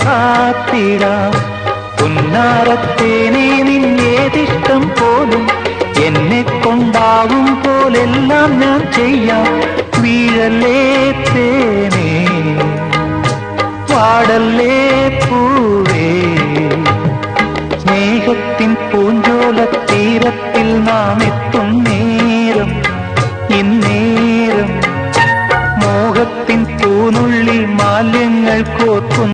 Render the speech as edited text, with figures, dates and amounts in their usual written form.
കാത്തിടാം. പുന്നാരത്തേനെ നിന്നേതിഷ്ടം പോലും എന്നെ കൊണ്ടാവും പോലെല്ലാം ഞാൻ ചെയ്യാം. വീഴല്ലേ തേനേ പാടല്ലേ പൂവേ, സ്നേഹത്തിൻ പൂഞ്ചോല തീരത്തിൽ നാം എത്തും